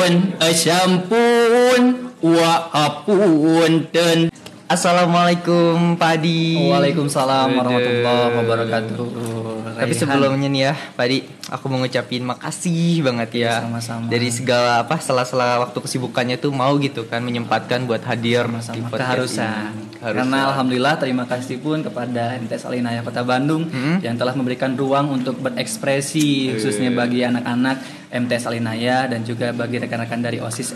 Sampun wa apunten. Assalamualaikum Pak Adi. Waalaikumsalam warahmatullahi wabarakatuh. Tapi sebelumnya nih ya Pak Adi, aku mau ngucapin makasih banget ya. Sama-sama. Dari segala sela-sela waktu kesibukannya tuh mau gitu kan menyempatkan buat hadir di podcast Keharusan. ini. Karena alhamdulillah terima kasih pun kepada MTS Alinaya Kota Bandung yang telah memberikan ruang untuk berekspresi khususnya bagi anak-anak MTS Alinaya dan juga bagi rekan-rekan dari OSIS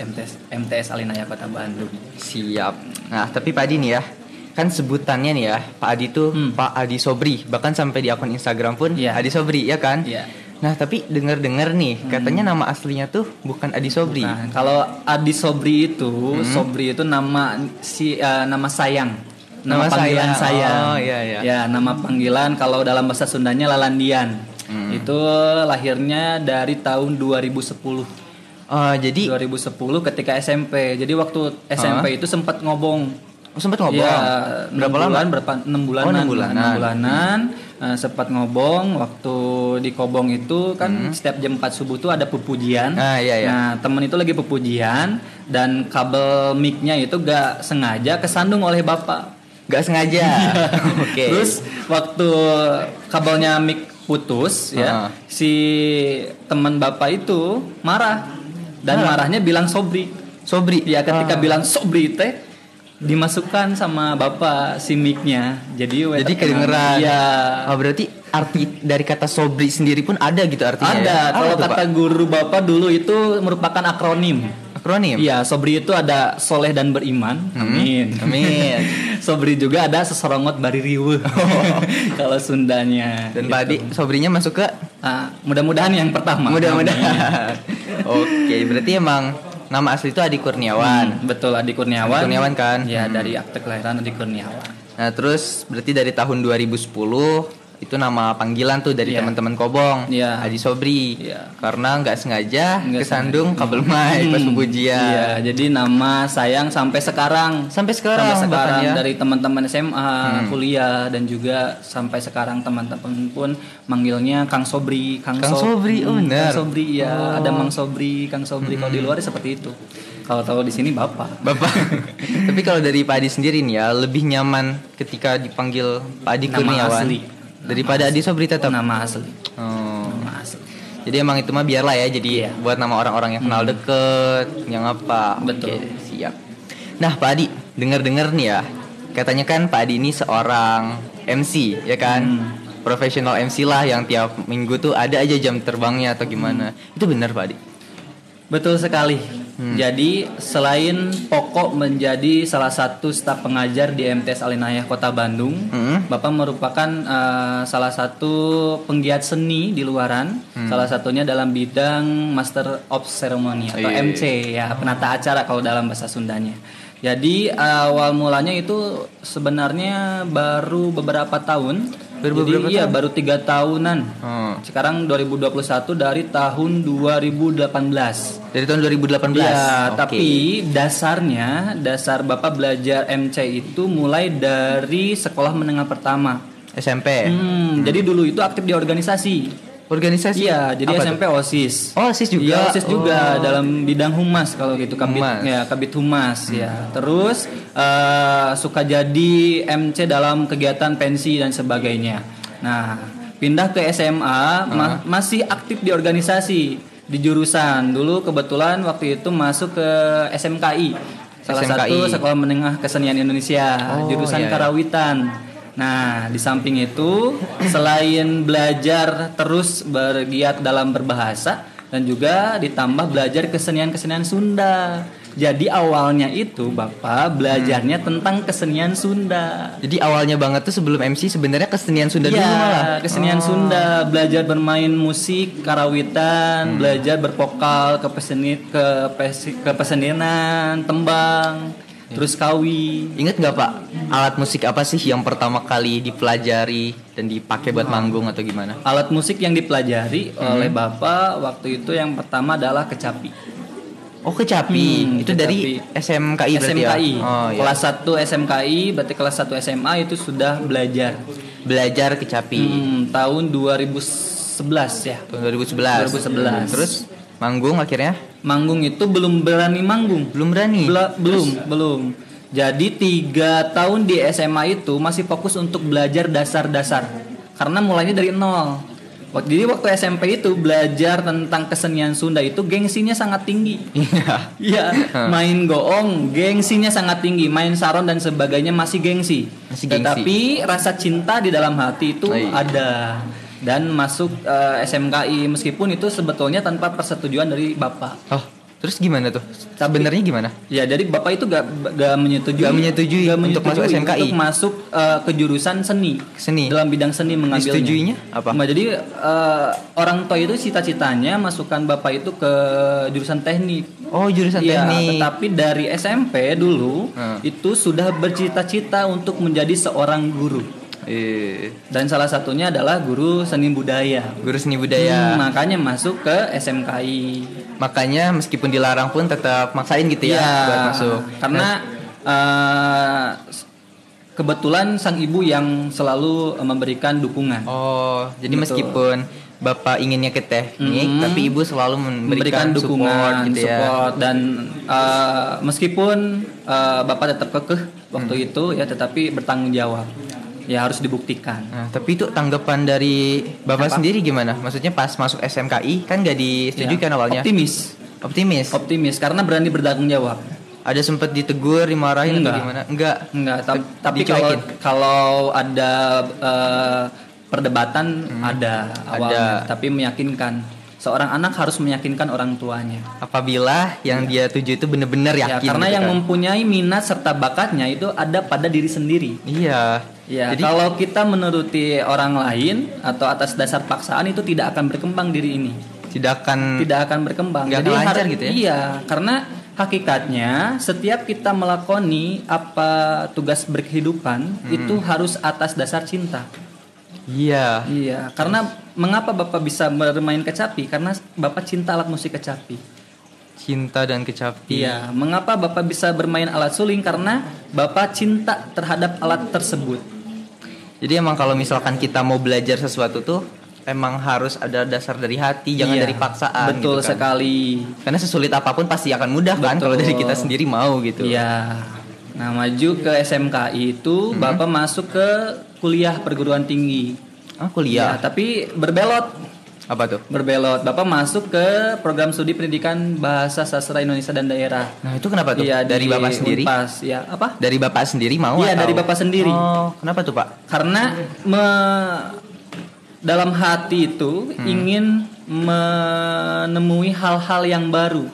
MTS Alinaya Kota Bandung. Siap. Nah, tapi Pak Adi nih ya, kan sebutannya nih ya, Pak Adi tuh Pak Adi Sobri, bahkan sampai di akun Instagram pun Adi Sobri ya kan? Iya. Nah, tapi dengar-dengar nih, katanya nama aslinya tuh bukan Adi Sobri. Nah, kalau Adi Sobri itu, Sobri itu nama nama sayang. Nama panggilan sayang. Oh, iya. Ya, nama panggilan kalau dalam bahasa Sundanya Lalandian. Itu lahirnya dari tahun 2010. Jadi 2010 ketika SMP. Jadi waktu SMP itu sempat ngobong. sempat ngobrol. Ya, berapa lama? 6 bulanan. 6 bulanan. 6 bulanan. Sempat ngobong. Waktu di Kobong itu kan setiap jam 4 subuh tuh ada pepujian. Iya. Nah, temen itu lagi pepujian dan kabel mic-nya itu gak sengaja kesandung oleh bapak. Gak sengaja. Oke. Terus waktu kabelnya mic putus ya, si teman bapak itu marah dan marahnya bilang Sobri. Ya, ketika bilang Sobri teh dimasukkan sama bapak si mic-nya. Jadi kedengeran. Iya. Oh, berarti arti dari kata Sobri sendiri pun ada gitu artinya. Ada. Ya? Kalau kata guru bapak dulu itu merupakan akronim. Iya, Sobri itu ada soleh dan beriman. Amin. Sobri juga ada sesorongot bari riweuh. Kalau Sundanya. Dan Pak Adi, Sobrinya masuk ke mudah-mudahan yang pertama. Mudah-mudahan. Oke, berarti emang nama asli itu Adi Kurniawan. Betul, Adi Kurniawan. Adi Kurniawan kan? Ya, dari akte kelahiran Adi Kurniawan. Nah, terus berarti dari tahun 2010 itu nama panggilan tuh dari teman-teman Kobong, Adi Sobri. Karena nggak sengaja kesandung kabel mic pas pepujian. Iya, jadi nama sayang sampai sekarang ya. Dari teman-teman SMA, kuliah dan juga sampai sekarang teman-teman pun manggilnya Kang Sobri. Kang Sobri, benar. Kang Sobri ya, ada Mang Sobri, Kang Sobri. Kalau di luar seperti itu. Kalau di sini Bapak. Tapi kalau dari Pak Adi sendiri nih ya, lebih nyaman ketika dipanggil Pak Adi Kurniawan daripada Adi Sobri tetap nama asli. Nama asli. Jadi emang itu mah biarlah ya, jadi buat nama orang-orang yang kenal deket, yang apa. Betul. Oke, siap. Nah, Pak Adi, dengar-dengar nih ya, katanya kan Pak Adi ini seorang MC, ya kan? Profesional MC lah yang tiap minggu tuh ada aja jam terbangnya atau gimana. Itu benar, Pak Adi? Betul sekali. Jadi selain pokok menjadi salah satu staf pengajar di MTS Alinaya Kota Bandung, Bapak merupakan salah satu penggiat seni di luaran. Salah satunya dalam bidang Master of Ceremony atau MC ya, penata acara kalau dalam bahasa Sundanya. Jadi awal mulanya itu sebenarnya baru beberapa tahun. Baru 3 tahunan. Sekarang 2021 dari tahun 2018. Dari tahun 2018. Ya, tapi dasar Bapak belajar MC itu mulai dari sekolah menengah pertama. SMP. Jadi dulu itu aktif di organisasi. Iya, jadi apa SMP itu? OSIS. OSIS juga. Iya, OSIS juga dalam bidang humas kalau gitu, kabit humas ya. Terus suka jadi MC dalam kegiatan pensi dan sebagainya. Nah, pindah ke SMA masih aktif di organisasi di jurusan. Dulu kebetulan waktu itu masuk ke SMKI. Salah satu sekolah menengah kesenian Indonesia, jurusan Karawitan. Nah, di samping itu selain belajar terus bergiat dalam berbahasa dan juga ditambah belajar kesenian-kesenian Sunda. Jadi awalnya itu Bapak belajarnya tentang kesenian Sunda. Jadi awalnya banget tuh sebelum MC sebenarnya kesenian Sunda dulu malah. Kesenian Sunda, belajar bermain musik karawitan, belajar bervokal kesenian tembang. Terus kawi. Ingat nggak Pak, alat musik apa sih yang pertama kali dipelajari dan dipakai buat manggung atau gimana? Alat musik yang dipelajari oleh Bapak waktu itu yang pertama adalah kecapi. Oh, kecapi. Itu kecapi. Dari SMKI berarti SMKI. Ya? Oh, iya. Kelas 1 SMKI, berarti kelas 1 SMA itu sudah belajar. Belajar kecapi. Tahun 2011 ya. Tahun 2011. Terus Manggung akhirnya? Manggung itu belum berani manggung. Belum berani? Belum. Jadi 3 tahun di SMA itu masih fokus untuk belajar dasar-dasar. Karena mulainya dari nol. Jadi waktu SMP itu belajar tentang kesenian Sunda itu gengsinya sangat tinggi. Iya. Main goong gengsinya sangat tinggi, main saron dan sebagainya masih gengsi. Tetapi rasa cinta di dalam hati itu ada. Dan masuk SMKI meskipun itu sebetulnya tanpa persetujuan dari bapak. Oh, terus gimana tuh? Sebenarnya gimana? Ya, jadi bapak itu gak menyetujui untuk masuk SMKI. Untuk masuk ke jurusan seni. Dalam bidang seni mengambilnya. Disetujuinya apa? Nah, jadi orang tua itu cita-citanya masukkan bapak itu ke jurusan teknik. Oh, jurusan teknik. Tetapi dari SMP dulu itu sudah bercita-cita untuk menjadi seorang guru. Dan salah satunya adalah guru seni budaya. Makanya masuk ke SMKI. Makanya meskipun dilarang pun tetap maksain gitu ya buat masuk. Karena kebetulan sang ibu yang selalu memberikan dukungan. Oh, jadi meskipun bapak inginnya ke teknik, tapi ibu selalu memberikan dukungan, support dan meskipun bapak tetap kekeh waktu itu ya, tetapi bertanggung jawab. Ya harus dibuktikan. Nah, tapi itu tanggapan dari bapak sendiri gimana? Maksudnya pas masuk SMKI kan gak disetujui kan awalnya? Optimis karena berani bertanggung jawab. Ada sempat ditegur, dimarahin atau gimana? Enggak. Tapi kalau ada perdebatan ada awalnya, tapi meyakinkan. Seorang anak harus meyakinkan orang tuanya. Apabila yang dia tuju itu benar-benar yakin. Karena gitu yang mempunyai minat serta bakatnya itu ada pada diri sendiri. Iya. Jadi kalau kita menuruti orang lain atau atas dasar paksaan itu tidak akan berkembang diri ini. Tidak akan berkembang. Jadi lancar gitu ya. Iya, karena hakikatnya setiap kita melakoni apa tugas berkehidupan itu harus atas dasar cinta. Iya. Karena mengapa Bapak bisa bermain kecapi? Karena Bapak cinta alat musik kecapi. Cinta dan kecapi. Iya. Mengapa Bapak bisa bermain alat suling? Karena Bapak cinta terhadap alat tersebut. Jadi emang kalau misalkan kita mau belajar sesuatu tuh emang harus ada dasar dari hati, jangan dari paksaan. Betul gitu kan. sekali. Karena sesulit apapun pasti akan mudah kan kalau dari kita sendiri mau gitu. Iya. Nah, maju ke SMKI itu Bapak masuk ke kuliah perguruan tinggi. Kuliah. Ya, tapi berbelot. Apa tuh? Berbelot. Bapak masuk ke program studi pendidikan Bahasa Sastra Indonesia dan Daerah. Nah, itu kenapa tuh? Iya, dari Bapak sendiri? Unpas. Ya, apa? Dari Bapak sendiri mau? Iya, dari Bapak sendiri. Oh, kenapa tuh, Pak? Karena dalam hati itu ingin menemui hal-hal yang baru.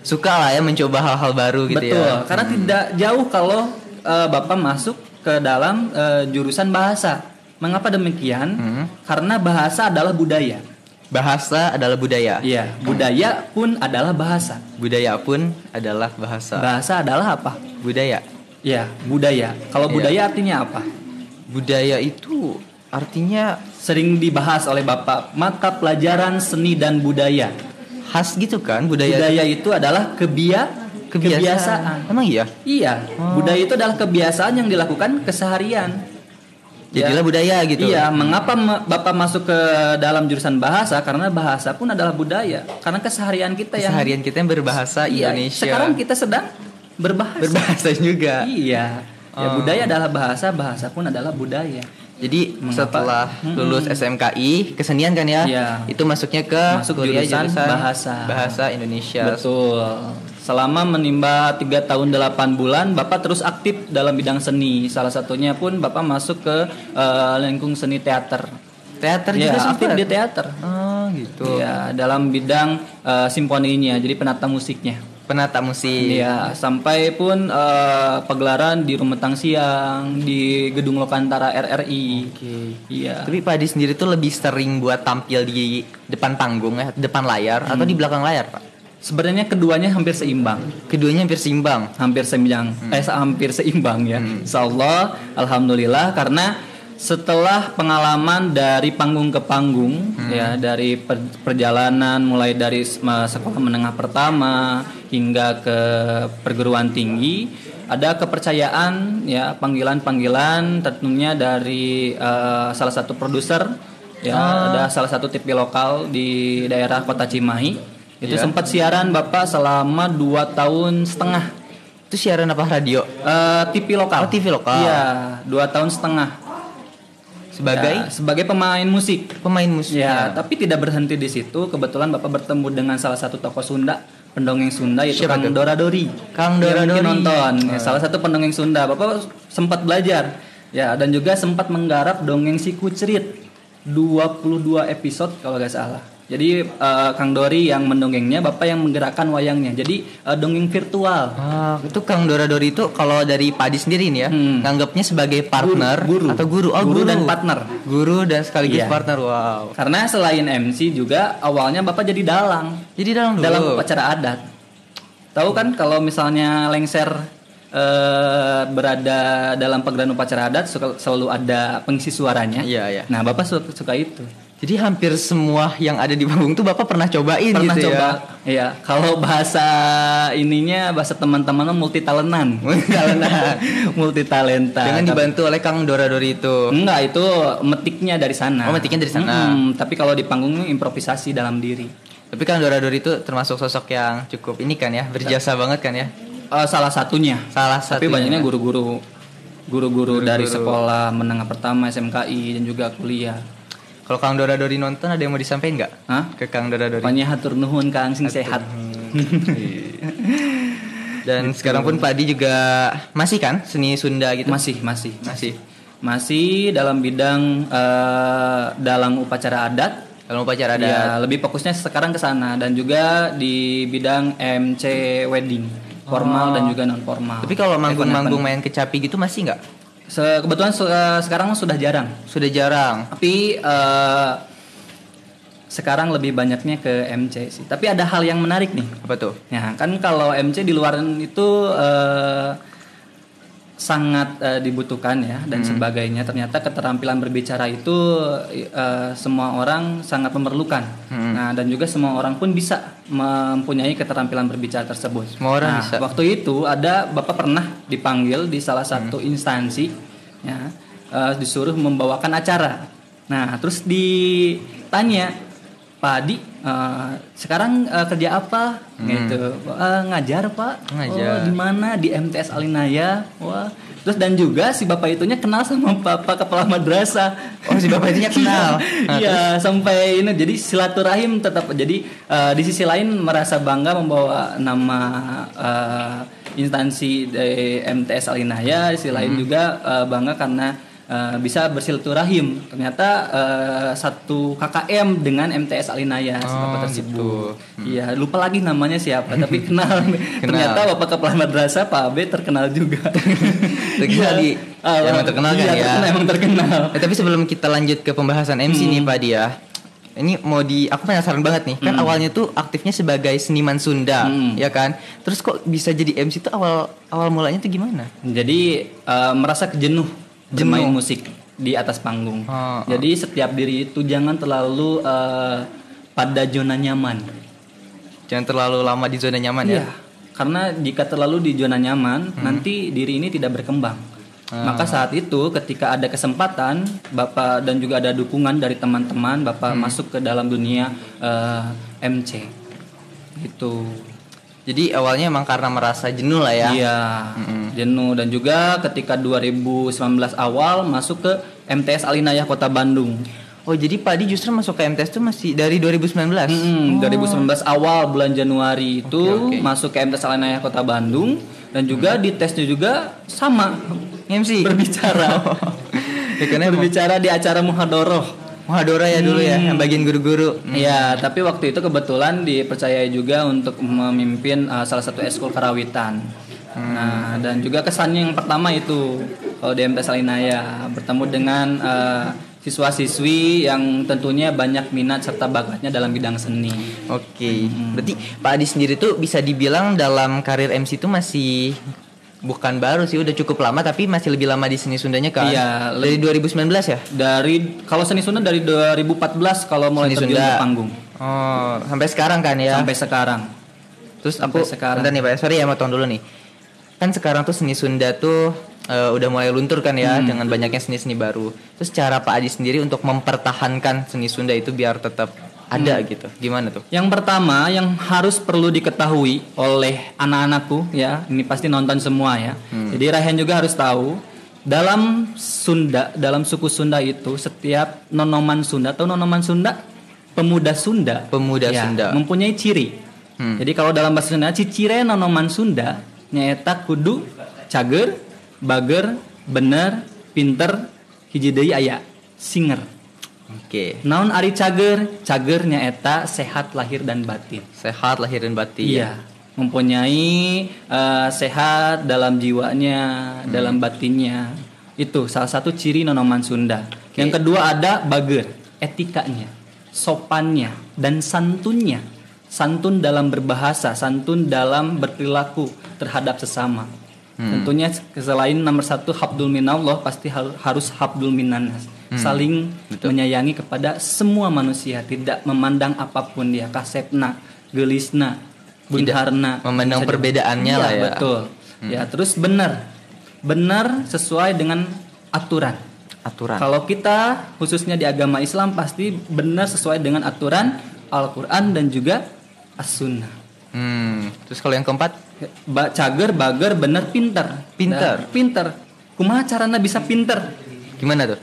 Suka lah ya mencoba hal-hal baru gitu. Betul, ya. Karena tidak jauh kalau Bapak masuk ke dalam jurusan bahasa. Mengapa demikian? Karena bahasa adalah budaya. Bahasa adalah budaya. Iya, budaya pun adalah bahasa. Budaya pun adalah bahasa. Bahasa adalah apa? Budaya. Iya, budaya. Kalau budaya artinya apa? Budaya itu artinya sering dibahas oleh Bapak mata pelajaran seni dan budaya. Khas gitu kan budaya. Budaya itu adalah kebiasaan. Emang iya? Iya. Budaya itu adalah kebiasaan yang dilakukan keseharian. Jadilah budaya gitu. Iya. Mengapa Bapak masuk ke dalam jurusan bahasa? Karena bahasa pun adalah budaya. Karena keseharian kita yang berbahasa Indonesia. Sekarang kita sedang berbahasa. Berbahasa juga. Iya. Ya, budaya adalah bahasa, bahasa pun adalah budaya. Jadi setelah lulus SMKI kesenian kan ya, itu masuknya ke kuliah jurusan bahasa Indonesia. Betul. Selama menimba 3 tahun 8 bulan, Bapak terus aktif dalam bidang seni. Salah satunya pun Bapak masuk ke lingkung seni teater. Teater juga aktif di teater. Oh gitu. Ya, dalam bidang simfoninya, jadi penata musiknya. Penata musik. Iya, sampai pun pagelaran di Rumetang Siang, di Gedung Lokantara RRI. Iya. Tapi Pak Adi sendiri tuh lebih sering buat tampil di depan panggung ya, depan layar atau di belakang layar, Pak? Sebenarnya keduanya hampir seimbang. Hampir seimbang ya. Insyaallah, alhamdulillah, karena setelah pengalaman dari panggung ke panggung ya, dari perjalanan mulai dari sekolah menengah pertama hingga ke perguruan tinggi, ada kepercayaan ya, panggilan-panggilan tentunya dari salah satu produser ya, ada salah satu TV lokal di daerah Kota Cimahi Itu sempat siaran Bapak selama 2 tahun setengah. Itu siaran apa, radio? TV lokal. Oh, TV lokal. Iya, 2 tahun setengah. Sebagai pemain musik. Pemain musik. Ya, tapi tidak berhenti di situ. Kebetulan Bapak bertemu dengan salah satu tokoh Sunda, pendongeng Sunda, yaitu Siapa Kang itu? Doradori. Kang Doradori. Mungkin nonton. Ya, salah satu pendongeng Sunda. Bapak sempat belajar. Ya, dan juga sempat menggarap dongeng si Kucrit. 22 episode kalau gak salah. Jadi Kang Dori yang mendongengnya, Bapak yang menggerakkan wayangnya. Jadi dongeng virtual. Itu Kang Doradori itu kalau dari Padi sendiri nih ya, nganggapnya sebagai partner Guru. atau guru? Oh, Guru dan partner. Guru dan sekaligus Iya. partner. Wow. Karena selain MC juga awalnya Bapak jadi dalang. Jadi dalam dulu. Dalam upacara adat. Tahu kan kalau misalnya lengser berada dalam pagelaran upacara adat selalu ada pengisi suaranya. Iya, iya. Nah, Bapak suka itu. Jadi hampir semua yang ada di panggung tuh Bapak pernah cobain Pernah gitu coba. ya. Iya, kalau bahasa bahasa teman-teman multi talentan. Multi talenta. Dengan dibantu oleh Kang Doradori itu. Enggak, itu metiknya dari sana. Oh, metiknya dari sana. Tapi kalau di panggung improvisasi dalam diri. Tapi Kang Doradori itu termasuk sosok yang cukup ini kan ya, berjasa banget kan ya. Salah satunya. Tapi banyaknya guru-guru dari sekolah menengah pertama, SMKI dan juga kuliah. Kalau Kang Doradori nonton ada yang mau disampaikan nggak? Hah? Ke Kang Doradori. Pokoknya hatur nuhun Kang sing sehat. Dan Gitu. sekarang pun Pak Adi juga masih kan seni Sunda gitu? Masih dalam bidang dalam upacara adat. Dalam upacara adat. Ya, lebih fokusnya sekarang ke sana dan juga di bidang MC wedding, formal dan juga non formal. Tapi kalau manggung-manggung main kecapi gitu masih nggak? Kebetulan sekarang sudah jarang. Sudah jarang. Tapi sekarang lebih banyaknya ke MC sih. Tapi ada hal yang menarik nih. Apa tuh? Ya, kan kalau MC di luar itu sangat dibutuhkan ya dan sebagainya. Ternyata keterampilan berbicara itu semua orang sangat memerlukan. Nah, dan juga semua orang pun bisa mempunyai keterampilan berbicara tersebut. Semua orang bisa. Waktu itu ada Bapak pernah dipanggil di salah satu instansi ya, disuruh membawakan acara. Nah, terus ditanya, Pak Adi, sekarang kerja apa? Gitu. Ngajar Pak. Ngajar. Oh, di mana? Di MTS Alinaya. Wah. Terus dan juga si Bapak itunya kenal sama Bapak Kepala Madrasah. Oh, si Bapak itunya kenal. Iya, sampai ini jadi silaturahim tetap. Jadi di sisi lain merasa bangga membawa nama instansi dari MTS Alinaya, di sisi lain juga bangga karena bisa bersilaturahim. Ternyata satu KKM dengan MTS Alinaya Bapak tersebut. Iya, lupa lagi namanya siapa, tapi kenal. Ternyata Bapak Kepala Madrasah Pak Abe terkenal juga. Terkenal di emang terkenal kan ya. Emang terkenal. Tapi sebelum kita lanjut ke pembahasan MC nih Pak Adi ya. Ini aku penasaran banget nih. Kan awalnya tuh aktifnya sebagai seniman Sunda, ya kan? Terus kok bisa jadi MC tuh awal mulanya tuh gimana? Jadi merasa jenuh bermain musik di atas panggung. Jadi setiap diri itu jangan terlalu pada zona nyaman. Jangan terlalu lama di zona nyaman ya. Karena jika terlalu di zona nyaman, nanti diri ini tidak berkembang. Maka saat itu ketika ada kesempatan, Bapak dan juga ada dukungan dari teman-teman, Bapak masuk ke dalam dunia MC. Gitu. Jadi awalnya emang karena merasa jenuh lah ya. Iya, jenuh. Dan juga ketika 2019 awal masuk ke MTS Alinaya Kota Bandung. Oh, jadi Pak Adi justru masuk ke MTS itu masih dari 2019? 2019 awal bulan Januari itu masuk ke MTS Alinaya Kota Bandung. Dan juga di tesnya juga sama, MC berbicara. Berbicara di acara Muhadoroh. Muhadora ya dulu ya, yang bagian guru-guru. Iya, tapi waktu itu kebetulan dipercaya juga untuk memimpin salah satu eskul karawitan. Nah, dan juga kesannya yang pertama itu kalau di MTS Alinaya bertemu dengan siswa-siswi yang tentunya banyak minat serta bakatnya dalam bidang seni. Oke. Berarti Pak Adi sendiri tuh bisa dibilang dalam karir MC itu masih bukan baru sih, udah cukup lama tapi masih lebih lama di seni Sundanya kan? Iya, dari 2019 ya? Kalau seni Sunda dari 2014 kalau mulai terjun ke panggung. Oh, sampai sekarang kan ya? Sampai sekarang. Terus bentar nih Pak, sorry ya motong dulu nih. Kan sekarang tuh seni Sunda tuh udah mulai luntur kan ya dengan banyaknya seni-seni baru. Terus cara Pak Adi sendiri untuk mempertahankan seni Sunda itu biar tetap ada gitu. Gimana tuh? Yang pertama yang harus perlu diketahui oleh anak-anakku ya, ini pasti nonton semua ya. Jadi Raihan juga harus tahu dalam Sunda, dalam suku Sunda itu setiap nonoman Sunda atau nonoman Sunda, pemuda Sunda ya, Sunda mempunyai ciri. Jadi kalau dalam bahasa Sunda cicire nonoman Sunda nyaeta kudu cager, bager, bener, pinter, hiji deui aya singer. Oke. Naon ari cager? Cager nyaeta sehat lahir dan batin. Sehat lahir dan batin. Iya, mempunyai sehat dalam jiwanya, dalam batinnya. Itu salah satu ciri nonoman Sunda. Okay. Yang kedua ada bager, etikanya, sopannya dan santunnya. Santun dalam berbahasa, santun dalam berperilaku terhadap sesama. Tentunya selain nomor satu habdul minallah, pasti harus habdul minannas. Saling menyayangi kepada semua manusia, tidak memandang apapun dia, kasepna, gelisna, bunharna, memandang perbedaannya lah ya. Betul. Ya, terus benar sesuai dengan aturan. Kalau kita khususnya di agama Islam pasti benar sesuai dengan aturan Al-Quran dan juga As-Sunnah. Terus kalau yang keempat, cager, bager, bener, pinter. Kumaha carana bisa pinter? Gimana tuh?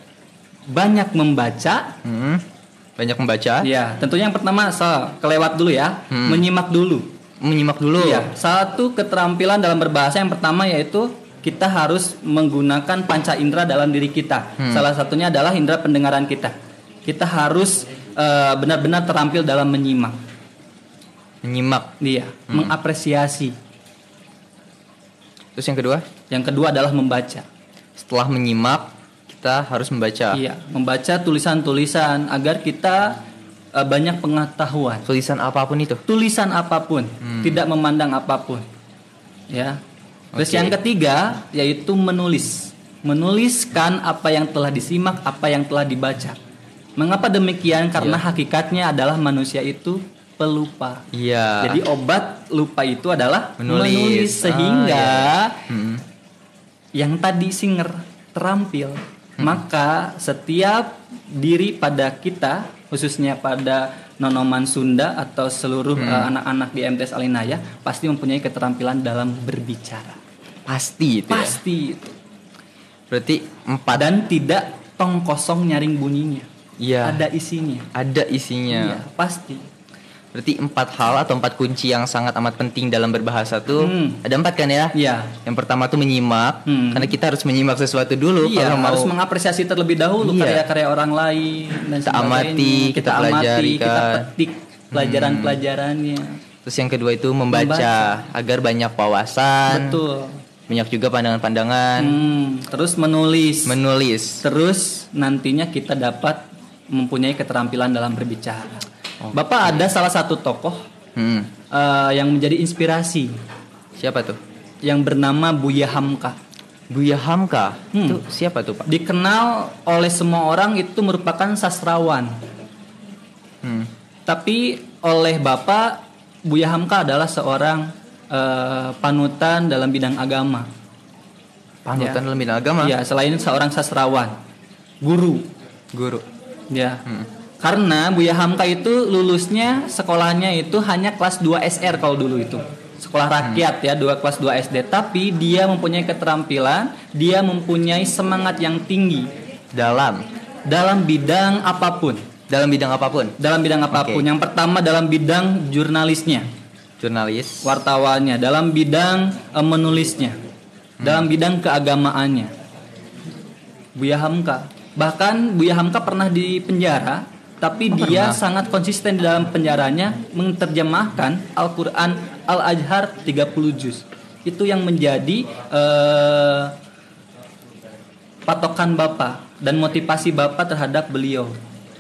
Banyak membaca. Banyak membaca. Ya, tentunya yang pertama kelewat dulu ya, menyimak dulu. Iya, satu keterampilan dalam berbahasa yang pertama yaitu kita harus menggunakan panca indera dalam diri kita. Salah satunya adalah indera pendengaran kita. Kita harus benar-benar terampil dalam menyimak. Iya, mengapresiasi. Terus yang kedua? Yang kedua adalah membaca. Setelah menyimak, kita harus membaca. Iya, membaca tulisan-tulisan agar kita banyak pengetahuan. Tulisan apapun itu? Tulisan apapun, tidak memandang apapun. Ya. Terus yang ketiga yaitu menulis. Menuliskan apa yang telah disimak, apa yang telah dibaca. Mengapa demikian? Karena hakikatnya adalah manusia itu pelupa. Iya. Jadi obat lupa itu adalah menulis sehingga yang tadi singer terampil. Maka setiap diri pada kita, khususnya pada nonoman Sunda atau seluruh anak-anak di MTS Alinaya pasti mempunyai keterampilan dalam berbicara. Pasti itu. Itu. Berarti 4 dan tidak tong kosong nyaring bunyinya. Iya. Ada isinya. Iya, pasti. Berarti 4 hal atau 4 kunci yang sangat amat penting dalam berbahasa tuh ada 4 kan ya? Iya. Yang pertama tuh menyimak, karena kita harus menyimak sesuatu dulu. Iya, kalau harus mengapresiasi terlebih dahulu karya-karya orang lain dan kita amati, kita pelajari, kita petik pelajaran-pelajarannya. Terus yang kedua itu membaca agar banyak wawasan. Betul. Banyak juga pandangan-pandangan. Terus menulis. Terus nantinya kita dapat mempunyai keterampilan dalam berbicara. Bapak ada salah satu tokoh yang menjadi inspirasi. Siapa tuh? Yang bernama Buya Hamka. Buya Hamka? Itu siapa tuh Pak? Dikenal oleh semua orang itu merupakan sastrawan. Tapi oleh Bapak, Buya Hamka adalah seorang panutan dalam bidang agama. Dalam bidang agama? Ya, selain seorang sastrawan, guru. Ya. Karena Buya Hamka itu lulusnya sekolahnya itu hanya kelas 2 SR kalau dulu itu. Sekolah rakyat ya, kelas 2 SD. Tapi dia mempunyai keterampilan, dia mempunyai semangat yang tinggi dalam bidang apapun. Dalam bidang apapun. Yang pertama dalam bidang jurnalisnya. Wartawannya, dalam bidang menulisnya. Dalam bidang keagamaannya. Buya Hamka. Bahkan Buya Hamka pernah di penjara. Tapi dia sangat konsisten di dalam penjaranya menerjemahkan Al-Quran Al-Azhar 30 juz. Itu yang menjadi patokan Bapak dan motivasi Bapak terhadap beliau.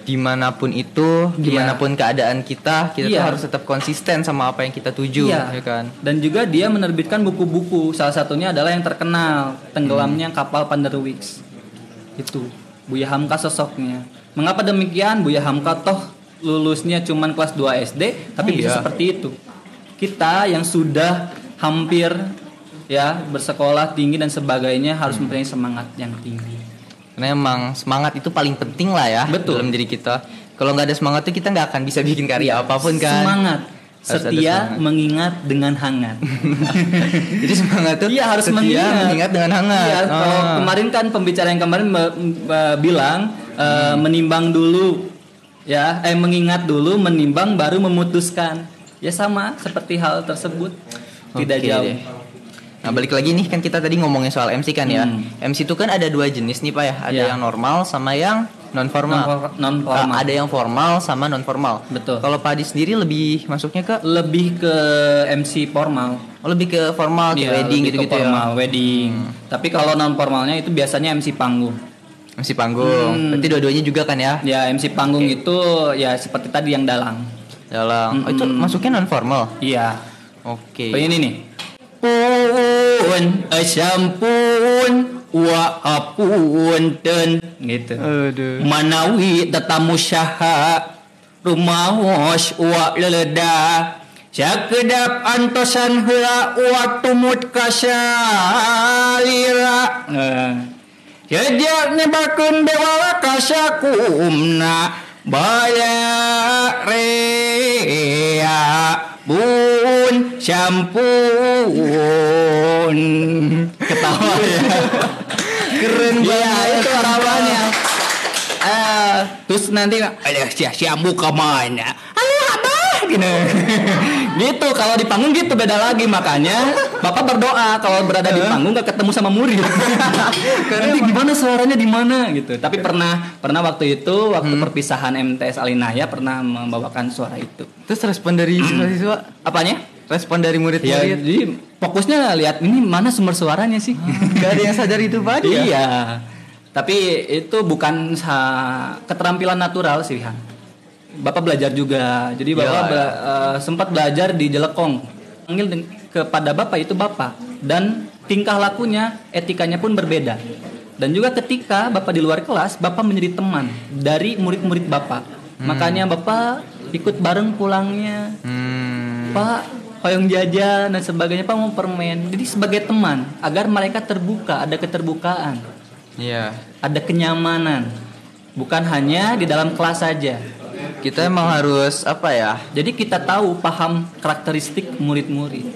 Dimanapun itu, dimanapun keadaan kita tuh harus tetap konsisten sama apa yang kita tuju, ya kan? Dan juga dia menerbitkan buku-buku. Salah satunya adalah yang terkenal, Tenggelamnya Kapal Panderwix. Itu Buya Hamka sosoknya. Mengapa demikian? Buya Hamka toh lulusnya cuman kelas 2 SD tapi bisa seperti itu. Kita yang sudah hampir bersekolah tinggi dan sebagainya harus mempunyai semangat yang tinggi. Karena emang semangat itu paling penting lah ya. Betul. Dalam diri kita. Kalau nggak ada semangat tuh kita nggak akan bisa bikin karya apapun kan. Semangat. Setia mengingat dengan hangat. Jadi semangat tuh iya harus mengingat dengan hangat. Iya, kalau kemarin kan pembicara yang kemarin bilang menimbang dulu ya, mengingat dulu, menimbang baru memutuskan. Ya sama seperti hal tersebut, tidak jauh. Deh. Nah balik lagi nih kan kita tadi ngomongin soal MC kan ya. MC itu kan ada 2 jenis nih Pak ya. Ada yang normal sama yang non formal. Ada yang formal sama non formal. Betul. Kalau Pak Adi sendiri lebih masuknya ke MC formal. Oh lebih ke formal, wedding gitu-gitu ya. Wedding. Tapi kalau non formalnya itu biasanya MC panggung. MC panggung. Berarti dua-duanya juga kan ya? Ya MC panggung itu ya seperti tadi yang dalang. Oh, itu masuknya non formal. Iya. Oke. Ini nih. Pun sampun wa apunten gitu. Aduh. Manawi tetamu syaha rumahos wa leleda sakedap antosan heula wa tumut kasalira. Sejak nebakeun dewa kasakumna baya rea bun sampun ketawa ya. Keren banget itu harapannya. Terus nanti siamu kemana? Abah gini. Gitu kalau di panggung gitu beda lagi, makanya Bapak berdoa kalau berada di panggung gak ketemu sama murid. Nanti gimana suaranya di mana gitu. Tapi pernah waktu itu perpisahan MTS Alinaya pernah membawakan suara itu. Terus respon dari siswa-siswa apanya? Respon dari murid-murid. Ya, jadi fokusnya lihat ini mana sumber suaranya sih. Gak ada yang sadar itu Pak. Iya. Tapi itu bukan keterampilan natural sih Han. Bapak belajar juga. Jadi Bapak sempat belajar di Jelekong. Panggil kepada Bapak itu Bapak, dan tingkah lakunya, etikanya pun berbeda. Dan juga ketika Bapak di luar kelas, Bapak menjadi teman dari murid-murid Bapak. Makanya Bapak ikut bareng pulangnya. Pak, hoyong jajan dan sebagainya, Pak mau permen. Jadi sebagai teman agar mereka terbuka, ada keterbukaan. Iya. Ada kenyamanan. Bukan hanya di dalam kelas saja. Kita emang harus apa ya? Jadi kita tahu, paham karakteristik murid-murid.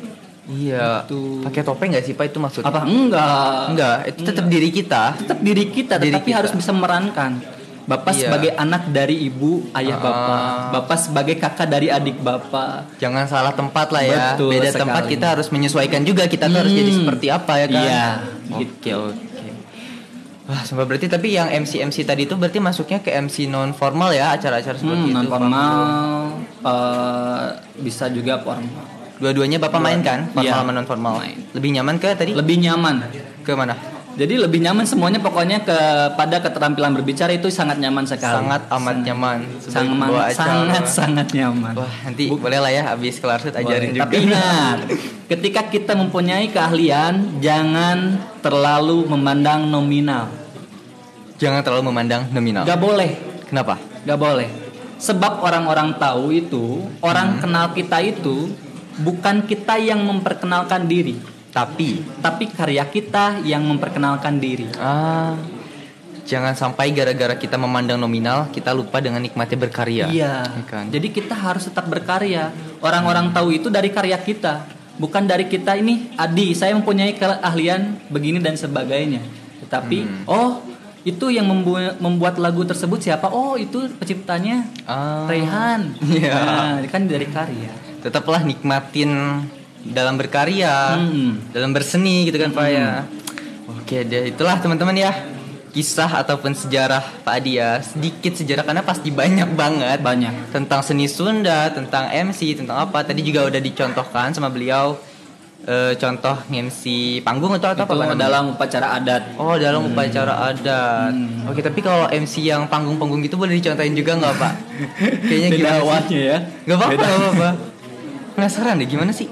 Iya. Pakai topeng nggak sih Pak itu maksudnya? Apa? Enggak. Itu tetap diri kita. Tetap diri kita, tetapi harus bisa memerankan. Bapak sebagai anak dari ibu, ayah Bapak. Bapak sebagai kakak dari adik Bapak. Jangan salah tempat lah ya. Betul beda sekali. Tempat kita harus menyesuaikan juga. Kita tuh harus jadi seperti apa ya kan? Iya. Oke. Wah, sampai berarti tapi yang MC tadi itu berarti masuknya ke MC non formal ya, acara-acara seperti itu. Non formal, bisa juga formal. Dua-duanya Bapak main kan? Formal sama non formal. Lebih nyaman ke tadi? Lebih nyaman. Ke mana? Jadi lebih nyaman semuanya, pokoknya kepada keterampilan berbicara itu sangat nyaman sekali. Sangat amat nyaman. Sangat nyaman. Wah, nanti boleh lah ya habis kelar set ajarin juga. Tapi ingat, ketika kita mempunyai keahlian, jangan terlalu memandang nominal. Jangan terlalu memandang nominal. Gak boleh. Kenapa? Gak boleh. Sebab orang-orang tahu itu, orang kenal kita itu bukan kita yang memperkenalkan diri, tapi karya kita yang memperkenalkan diri. Jangan sampai gara-gara kita memandang nominal kita lupa dengan nikmatnya berkarya. Iya. Kan? Jadi kita harus tetap berkarya. Orang-orang tahu itu dari karya kita, bukan dari kita ini. Adi, saya mempunyai keahlian begini dan sebagainya. Tetapi itu yang membuat lagu tersebut siapa? Oh, itu penciptanya Rehan. Nah, kan dari karya. Tetaplah nikmatin dalam berkarya, dalam berseni gitu kan Pak ya. Oke deh, itulah teman-teman ya, kisah ataupun sejarah Pak Adi ya. Sedikit sejarah karena pasti banyak banget. Banyak. Tentang seni Sunda, tentang MC, tentang apa. Tadi juga udah dicontohkan sama beliau. Contoh MC panggung atau apa dalam upacara adat. Oh, dalam upacara adat. Oke, tapi kalau MC yang panggung-panggung gitu boleh dicontohin juga nggak Pak? Kayaknya beda awalnya ya. Nggak apa-apa. Penasaran deh gimana sih?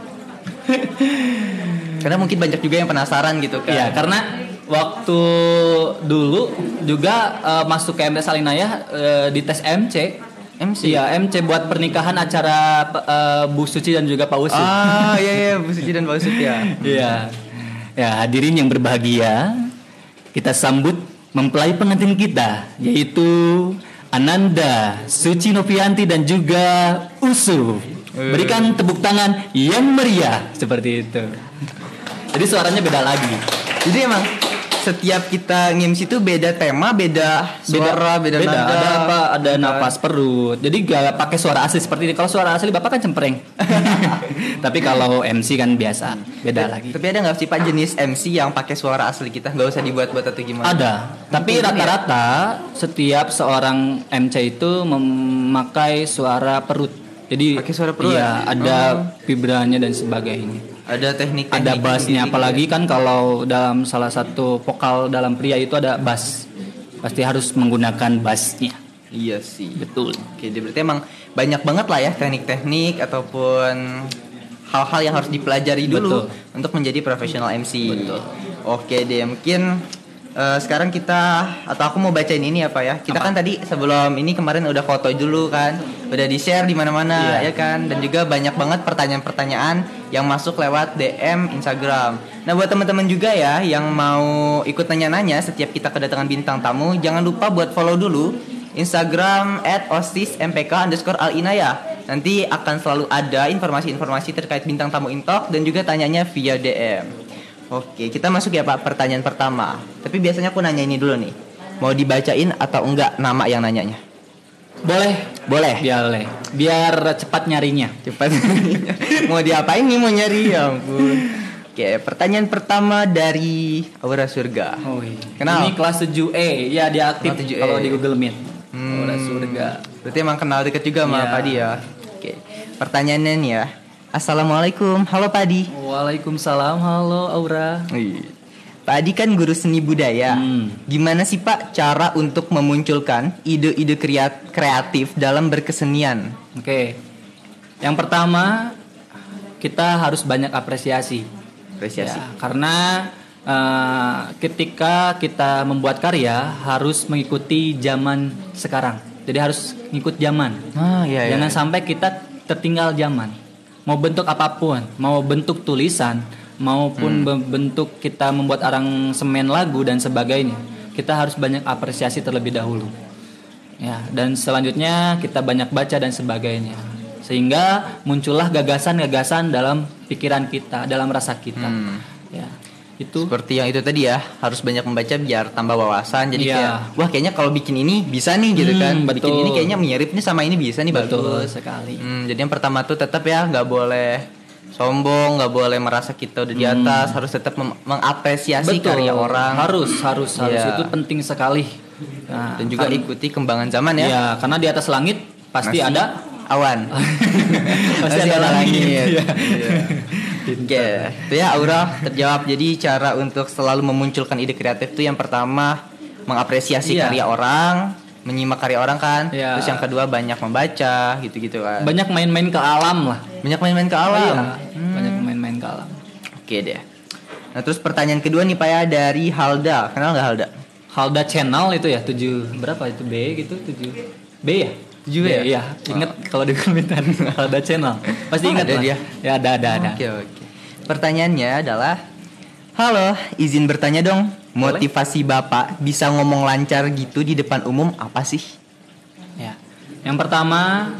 Karena mungkin banyak juga yang penasaran gitu kan. Iya, karena waktu dulu juga masuk ke MTS Alinaya di tes MC. Iya, MC buat pernikahan acara Bu Suci dan juga Pak Usut. Iya, Bu Suci dan Pak Usut ya. Iya. Ya, hadirin yang berbahagia, kita sambut mempelai pengantin kita, yaitu Ananda, Suci Novianti dan juga Usu. Berikan tepuk tangan yang meriah seperti itu. Jadi suaranya beda lagi. Jadi emang setiap kita nge-MC itu beda tema, beda suara, beda nada. Ada apa? Ada napas perut. Jadi gak pakai suara asli seperti ini. Kalau suara asli Bapak kan cempreng. Tapi kalau MC kan biasa, beda lagi. Tapi ada nggak sih Pak jenis MC yang pakai suara asli kita? Nggak usah dibuat-buat atau gimana? Ada. Tapi rata-rata setiap seorang MC itu memakai suara perut. Jadi pakai suara perut. Iya, ada vibranya dan sebagainya. Ada teknik, ada bassnya, apalagi kan kalau dalam salah satu vokal dalam pria itu ada bass, pasti harus menggunakan bassnya. Iya sih, betul. Oke, berarti emang banyak banget lah ya teknik-teknik ataupun hal-hal yang harus dipelajari dulu untuk menjadi profesional MC. Betul. Oke deh, mungkin sekarang kita atau aku mau bacain ini apa ya? Kita kan tadi sebelum ini kemarin udah foto dulu kan, udah di share di mana-mana ya kan, dan juga banyak banget pertanyaan-pertanyaan yang masuk lewat DM Instagram. Nah buat teman-teman juga ya yang mau ikut nanya-nanya setiap kita kedatangan bintang tamu, jangan lupa buat follow dulu Instagram @ostis_mpk_alinaya. Nanti akan selalu ada informasi-informasi terkait bintang tamu Intalk dan juga tanyanya via DM. Oke, kita masuk ya Pak, pertanyaan pertama. Tapi biasanya aku nanya ini dulu nih. Mau dibacain atau enggak nama yang nanyanya? Boleh. Biar cepat nyarinya. Mau diapain nih mau nyari? Ya ampun. Oke, pertanyaan pertama dari Aura Surga. Oh iya. Kenal? Ini kelas 7E. Ya, dia aktif kalau di Google Meet. Aura Surga. Berarti emang kenal deket juga sama Padi ya. Oke. Pertanyaannya nih ya. Assalamualaikum, halo Padi. Waalaikumsalam, halo Aura. Pak Adi kan guru seni budaya. Gimana sih Pak cara untuk memunculkan ide-ide kreatif dalam berkesenian? Oke. Yang pertama, kita harus banyak apresiasi. Ya, karena ketika kita membuat karya harus mengikuti zaman sekarang. Jadi harus ngikut zaman. Jangan sampai kita tertinggal zaman. Mau bentuk apapun, mau bentuk tulisan, maupun bentuk kita membuat aransemen lagu dan sebagainya, kita harus banyak apresiasi terlebih dahulu. Ya, dan selanjutnya kita banyak baca dan sebagainya. Sehingga muncullah gagasan-gagasan dalam pikiran kita, dalam rasa kita. Ya. Itu seperti yang itu tadi ya, harus banyak membaca biar tambah wawasan. Jadi kayak wah kayaknya kalau bikin ini bisa nih gitu kan. Betul. Bikin ini kayaknya mirip nih sama ini bisa nih. Betul bagus sekali. Jadi yang pertama tuh tetap ya nggak boleh sombong, nggak boleh merasa kita udah di atas, harus tetap mengapresiasi karya orang. Harus itu penting sekali. Nah, dan juga ikuti kembangan zaman ya. Iya, karena di atas langit pasti ada awan. pasti ada langit. Oke, itu ya Aura terjawab. Jadi cara untuk selalu memunculkan ide kreatif itu yang pertama mengapresiasi karya orang, menyimak karya orang kan. Terus yang kedua banyak membaca gitu-gitu kan. Banyak main-main ke alam lah. Banyak main-main ke alam. Banyak main-main ke alam. Oke deh. Nah terus pertanyaan kedua nih Pak ya dari Halda. Kenal nggak Halda? Halda Channel itu ya 7 berapa itu B gitu 7 B ya? 7 ya? Iya, ingat kalau di komentar Halda Channel. Pasti ingat lah. Dia. Ya ada. Oke. Pertanyaannya adalah, halo, izin bertanya dong. Motivasi Bapak bisa ngomong lancar gitu di depan umum apa sih? Ya. Yang pertama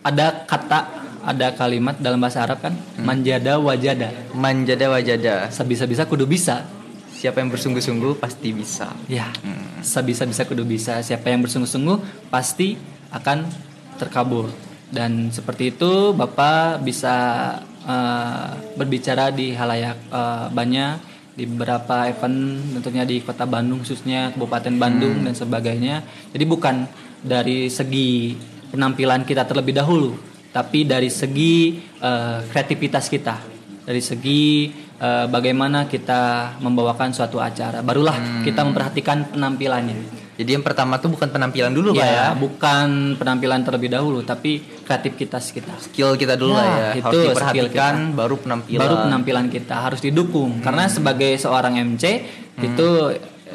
ada kalimat dalam bahasa Arab kan, manjada wajada. Manjada wajada. Sebisa-bisa kudu bisa. Siapa yang bersungguh-sungguh pasti bisa. Ya. Sebisa-bisa kudu bisa. Siapa yang bersungguh-sungguh pasti akan terkabul. Dan seperti itu Bapak bisa berbicara di halayak banyak, di beberapa event tentunya di Kota Bandung khususnya Kabupaten Bandung dan sebagainya. Jadi bukan dari segi penampilan kita terlebih dahulu, tapi dari segi kreativitas kita, dari segi bagaimana kita membawakan suatu acara, barulah kita memperhatikan penampilannya. Jadi yang pertama tuh bukan penampilan dulu Pak ya? Bukan penampilan terlebih dahulu, tapi kreativitas kita, skill kita dulu lah ya. Itu harus diperhatikan, baru penampilan kita harus didukung. Karena sebagai seorang MC itu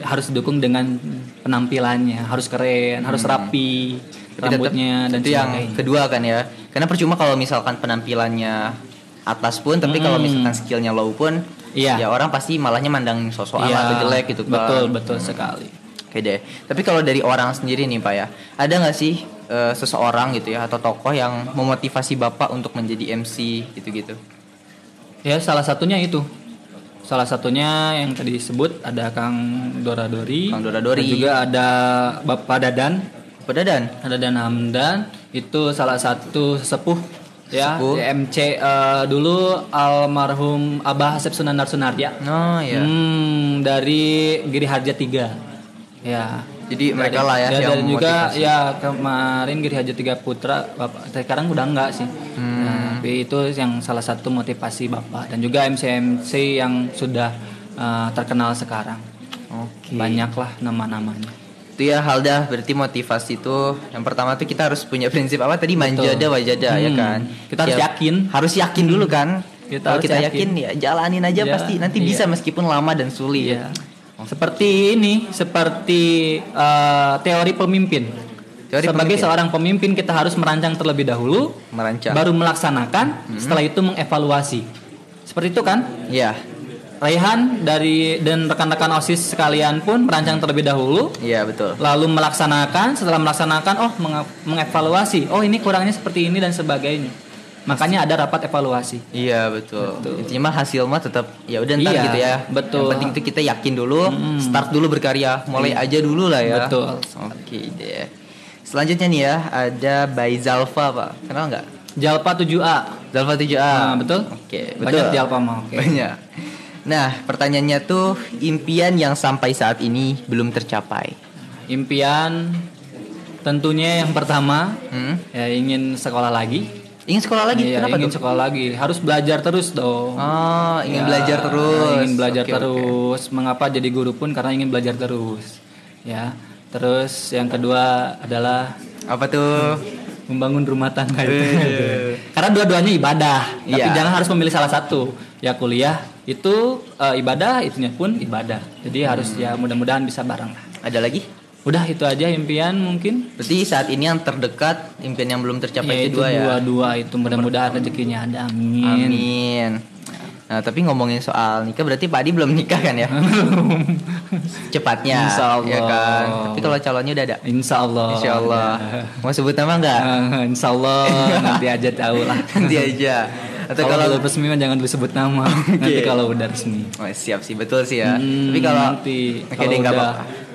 harus didukung dengan penampilannya, harus keren, harus rapi, rambutnya dan itu sebagainya. Yang kedua kan ya, karena percuma kalau misalkan penampilannya atas pun, tapi kalau misalkan skillnya low pun, ya orang pasti malahnya mandang sosok atau jelek gitu kan. Betul sekali. Oke deh. Tapi kalau dari orang sendiri nih Pak ya, ada nggak sih seseorang gitu ya atau tokoh yang memotivasi Bapak untuk menjadi MC gitu-gitu? Ya salah satunya itu. Salah satunya yang tadi disebut ada Kang Doradori. Kang Doradori. Dan juga ada Bapak Dadan. Bapak Dadan. Dadan Hamdan itu salah satu sepuh ya Sepuh. di MC dulu almarhum Abah Asep Sunandar Sunarya. Oh iya. Dari Giri Harja 3. Ya. Jadi mereka lah ya yang dan juga memotivasi. ya kemarin Giri Harja 3 Putra Bapak sekarang udah enggak sih. Nah, tapi itu yang salah satu motivasi Bapak dan juga MC-MC yang sudah terkenal sekarang. Oke. Banyak lah nama-namanya. Itu ya Halda, berarti motivasi itu yang pertama tuh kita harus punya prinsip apa tadi, manjada wajada ya kan. Kita harus yakin. Harus yakin dulu kan. Kalau Harus kita yakin ya jalanin aja Ya, pasti nanti iya. bisa meskipun lama dan sulit. Iya. Seperti ini, seperti teori pemimpin. Teori Sebagai pemimpin. seorang pemimpin kita harus merancang terlebih dahulu, Merancang. baru melaksanakan, setelah itu mengevaluasi. Seperti itu kan? Iya. Raihan dan rekan-rekan OSIS sekalian pun merancang terlebih dahulu, Iya betul. lalu melaksanakan, setelah melaksanakan mengevaluasi. Oh, ini kurangnya seperti ini dan sebagainya. Makanya ada rapat evaluasi. Iya betul. Intinya mah hasil mah tetap ya udah ntar Iya, gitu ya. betul. Yang penting itu kita yakin dulu, start dulu berkarya, mulai aja dulu lah ya. Betul. Oke deh. Selanjutnya nih ya ada Bay Zalfa Pak. Kenal nggak? Jalpa 7A. Zalfa 7A. Nah, betul? Oke, Banyak betul. Jalpa mah. Oke. Banyak. Nah, pertanyaannya tuh impian yang sampai saat ini belum tercapai. Impian tentunya yang pertama ya ingin sekolah lagi. Ingin sekolah lagi? Iya, Kenapa ingin tuh? sekolah lagi. Harus belajar terus dong. Oh, ingin Ya, belajar terus. Ingin belajar Oke, terus. Mengapa jadi guru pun karena ingin belajar terus. Ya. Terus yang kedua adalah oke. Apa tuh? membangun rumah tangga itu. Iya. Karena dua-duanya ibadah, tapi Iya. jangan harus memilih salah satu. Ya kuliah itu ibadah, itunya pun ibadah. Jadi harus ya mudah-mudahan bisa bareng lah. Ada lagi? Udah itu aja impian mungkin. Berarti saat ini yang terdekat impian yang belum tercapai Ya, itu dua ya. dua itu mudah-mudahan rezekinya ada. Amin. Amin. Nah, tapi ngomongin soal nikah berarti Pak Adi belum nikah kan ya? Cepatnya. Insya Allah. Ya kan? Tapi kalau calonnya udah ada. Insya Allah. Insya Allah. Ya. Mau sebut nama nggak? Insya Allah nanti aja tahu lah. Nanti aja. Atau Kalau kalau belum resmi mah jangan disebut nama. Nanti kalau udah resmi. Oh, siap sih, betul sih ya. Tapi kalau nanti oke kalau deh nggak udah- apa-apa.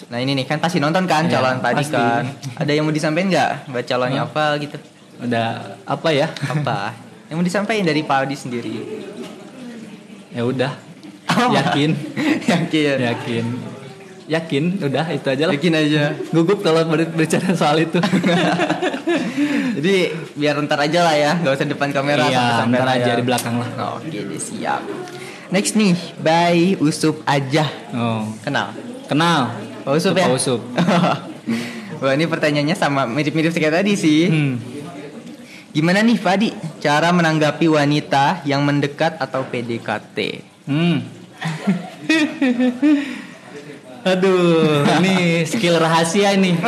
Nah ini nih kan pasti nonton kan Iya, calon Pak Adi pasti. kan. Ada yang mau disampaikan nggak buat calonnya apa gitu? udah apa ya? Apa? Yang mau disampaikan dari Pak Adi sendiri? Ya udah. Apa? Yakin. Yakin. Yakin, udah itu aja lah. Yakin aja. Gugup kalau berbicara soal itu. Jadi biar ntar aja lah ya, nggak usah depan kamera. Iya, sampai ntar sampai aja di belakang lah. Oke, deh, siap. Next nih, by Usup aja. Oh, Kenal? kenal. Pak Usup ya? Pak Usup. Wah ini pertanyaannya sama mirip-mirip kayak tadi sih. Gimana nih Pak Adi cara menanggapi wanita yang mendekat atau PDKT? Aduh, ini skill rahasia ini.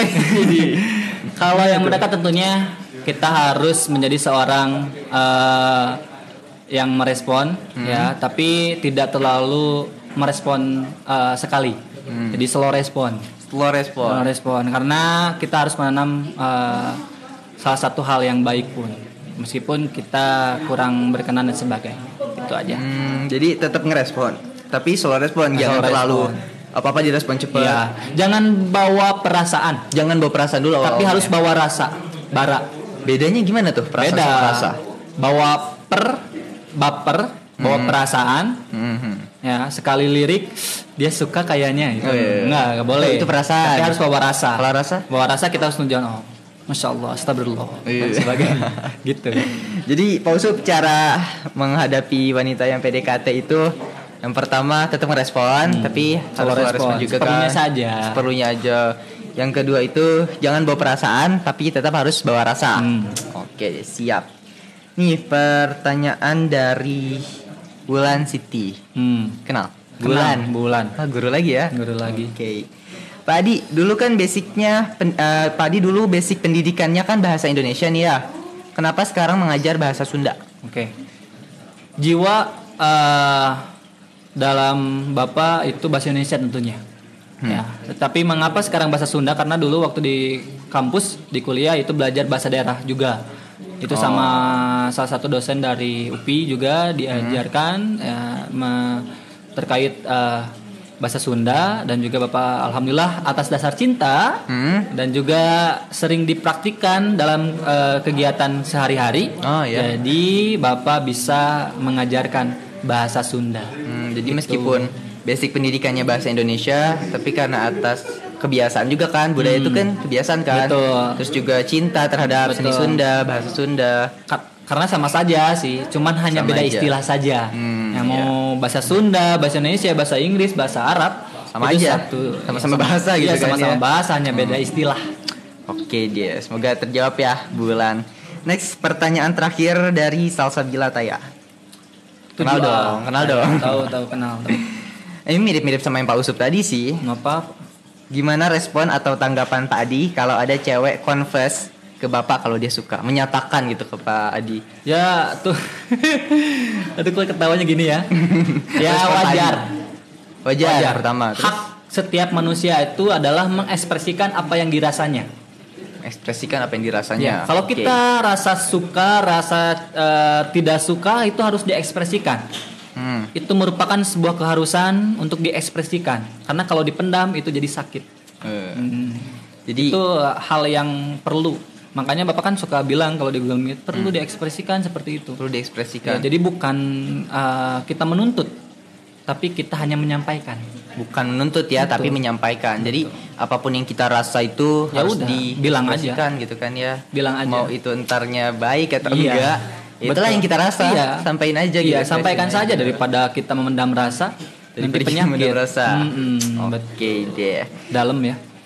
Kalau yang mendekat tentunya kita harus menjadi seorang yang merespon ya, tapi tidak terlalu merespon sekali. Jadi slow respon. Slow respon. Slow respon karena kita harus menanam salah satu hal yang baik pun. Meskipun kita kurang berkenan dan sebagainya. Itu aja. Jadi tetap ngerespon, tapi slow respon, jangan Slow terlalu respon. apa-apa direspon cepat. Iya, jangan bawa perasaan, Jangan bawa perasaan dulu tapi awal-awalnya. harus bawa rasa. Bara. Bedanya gimana tuh perasaan Beda. sama rasa? Bawa baper, bawa perasaan. Ya, sekali lirik dia suka kayaknya itu. Oh, iya. Nggak boleh. Oh, itu perasaan. Tapi harus bawa rasa. Kalau rasa? Bawa rasa kita harus nunjukin oh, Masya Allah, astagfirullah Iya. dan sebagainya. Gitu. Jadi Pak Usup cara menghadapi wanita yang PDKT itu yang pertama tetap merespon, tapi harus respon juga Seperlunya kan. saja. Seperlunya aja. Yang kedua itu jangan bawa perasaan, tapi tetap harus bawa rasa. Oke, siap. Nih pertanyaan dari Bulan Siti. Kenal? Bulan. Ah, guru lagi ya? Guru lagi. Oke. Pak Adi, dulu kan basicnya, Pak Adi dulu basic pendidikannya kan bahasa Indonesia nih ya. Kenapa sekarang mengajar bahasa Sunda? Oke. Jiwa dalam Bapak itu bahasa Indonesia tentunya. Ya, tapi mengapa sekarang bahasa Sunda? Karena dulu waktu di kampus di kuliah itu belajar bahasa daerah juga. Itu sama salah satu dosen dari UPI juga diajarkan terkait bahasa Sunda, dan juga Bapak alhamdulillah atas dasar cinta dan juga sering dipraktikkan dalam kegiatan sehari-hari. Jadi Bapak bisa mengajarkan bahasa Sunda. Jadi meskipun basic pendidikannya bahasa Indonesia, tapi karena atas kebiasaan juga kan, budaya itu kan kebiasaan kan. Betul. Terus juga cinta terhadap seni Sunda, bahasa Sunda. Karena sama saja sih, cuman hanya beda istilah saja. Yang mau bahasa Sunda, bahasa Indonesia, bahasa Inggris, bahasa Arab sama aja, sama-sama bahasa gitu kan. Sama-sama bahasa, hanya beda istilah. Oke dia, semoga terjawab ya Bulan. Next, pertanyaan terakhir dari Salsabila Taya. Kenal dong. Tahu kenal. Ini mirip-mirip sama yang Pak Usup tadi sih. Ngapa? Gimana respon atau tanggapan Pak Adi kalau ada cewek confess ke Bapak kalau dia suka, menyatakan gitu ke Pak Adi? Ya tuh, itu ketawanya gini ya. Ya wajar. Pertama. Terus? Hak setiap manusia itu adalah mengekspresikan apa yang dirasanya. Ekspresikan apa yang dirasanya. Ya, kalau kita rasa suka, rasa tidak suka itu harus diekspresikan. Itu merupakan sebuah keharusan untuk diekspresikan. Karena kalau dipendam itu jadi sakit. Jadi itu hal yang perlu. Makanya Bapak kan suka bilang kalau di Google Meet perlu diekspresikan seperti itu. Perlu diekspresikan. Ya, jadi bukan kita menuntut, tapi kita hanya menyampaikan. Bukan menuntut ya, tapi menyampaikan. Jadi apapun yang kita rasa itu ya harus bilang aja gitu kan ya. Bilang aja. Mau itu entarnya baik atau enggak. Itulah yang kita rasa. Sampaikan aja gitu. Sampaikan saja daripada kita memendam rasa. Daripada penyakit. Rasa. Oke deh.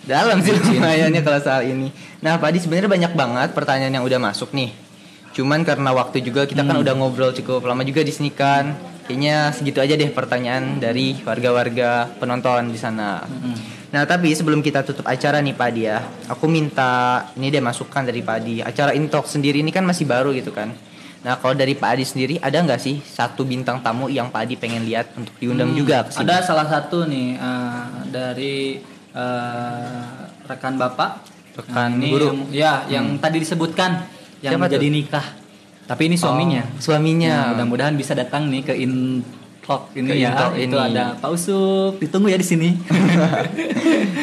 Dalam sih lumayannya kalau soal ini. Nah Pak Adi, sebenarnya banyak banget pertanyaan yang udah masuk nih. Cuman karena waktu juga kita kan udah ngobrol cukup lama juga di sini kan. Kayaknya segitu aja deh pertanyaan dari warga-warga penonton di sana. Nah tapi sebelum kita tutup acara nih Pak Adi ya, aku minta ini deh masukan dari Pak Adi. Acara Intalk sendiri ini kan masih baru gitu kan. Nah kalau dari Pak Adi sendiri ada nggak sih satu bintang tamu yang Pak Adi pengen lihat untuk diundang juga ke sini? Ada salah satu nih dari rekan Bapak, guru. Yang tadi disebutkan yang menjadi nikah. Tapi ini suaminya. Suaminya. Nah, mudah-mudahan bisa datang nih ke Intalk ini ya. Ini. Itu ada Pak Usup, ditunggu ya di sini.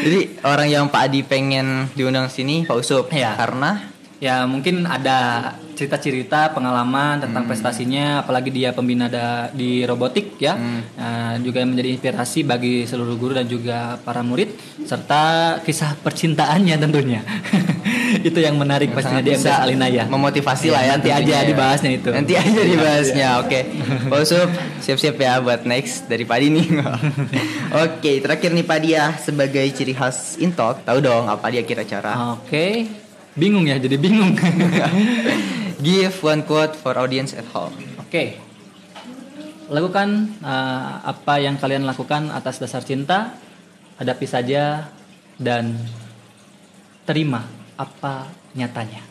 Jadi orang yang Pak Adi pengen diundang sini Pak Usup. Ya. Karena ya mungkin ada cerita-cerita pengalaman tentang prestasinya, apalagi dia pembina di robotik ya. Juga menjadi inspirasi bagi seluruh guru dan juga para murid, serta kisah percintaannya tentunya. Itu yang menarik pastinya di MTS Al-Inayah. Memotivasi lah ya. Nanti aja dibahasnya itu. Nanti aja dibahasnya. Oke. Pak Usup siap-siap ya buat next dari Pak Adi nih. Oke, terakhir nih Pak Adi ya, sebagai ciri khas Intalk, tahu dong apa dia kira-kira? Oke. Bingung ya, jadi bingung. Give one quote for audience at home. Oke. Lakukan apa yang kalian lakukan atas dasar cinta, hadapi saja dan terima apa nyatanya.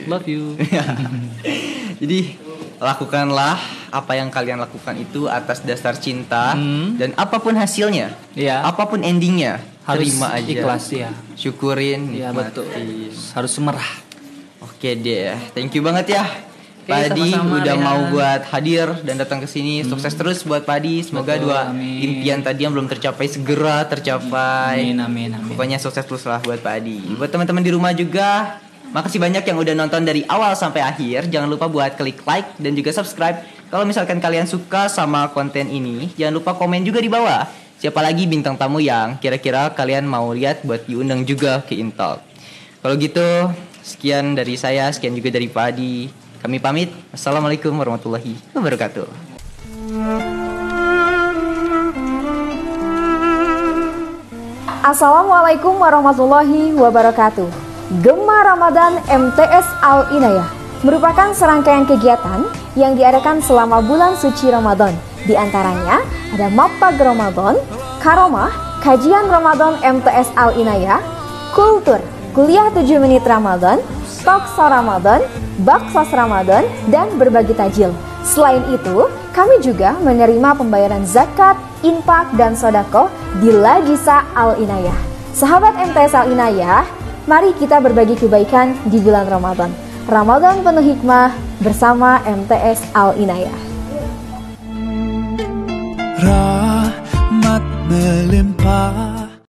Love you. Jadi lakukanlah apa yang kalian lakukan itu atas dasar cinta, dan apapun hasilnya, apapun endingnya, harus terima aja, ikhlas ya, syukurin, betul, harus semerah. Oke deh, thank you banget ya Pak Adi udah mau buat hadir dan datang ke sini. Sukses terus buat Pak Adi. Semoga impian tadi yang belum tercapai segera tercapai. Amin. Pokoknya sukses terus lah buat Pak Adi. Buat teman-teman di rumah juga, makasih banyak yang udah nonton dari awal sampai akhir. Jangan lupa buat klik like dan juga subscribe. Kalau misalkan kalian suka sama konten ini, jangan lupa komen juga di bawah. Siapa lagi bintang tamu yang kira-kira kalian mau lihat buat diundang juga ke Intalk. Kalau gitu, sekian dari saya, sekian juga dari Pak Adi. Kami pamit. Assalamualaikum warahmatullahi wabarakatuh. Assalamualaikum warahmatullahi wabarakatuh. Gema Ramadan MTS Al-Inayah merupakan serangkaian kegiatan yang diadakan selama bulan suci Ramadan. Di antaranya ada Mapag Ramadan, Karomah, Kajian Ramadan MTS Al-Inayah, Kultur, Kuliah 7 Menit Ramadan, Talkshow Ramadan, Baksos Ramadan, dan berbagi tajil. Selain itu, kami juga menerima pembayaran zakat, infak, dan sodako di Lajisa Al-Inayah. Sahabat MTS Al-Inayah, mari kita berbagi kebaikan di bulan Ramadan. Ramadan penuh hikmah bersama MTS Al-Inayah. Rahmat melimpah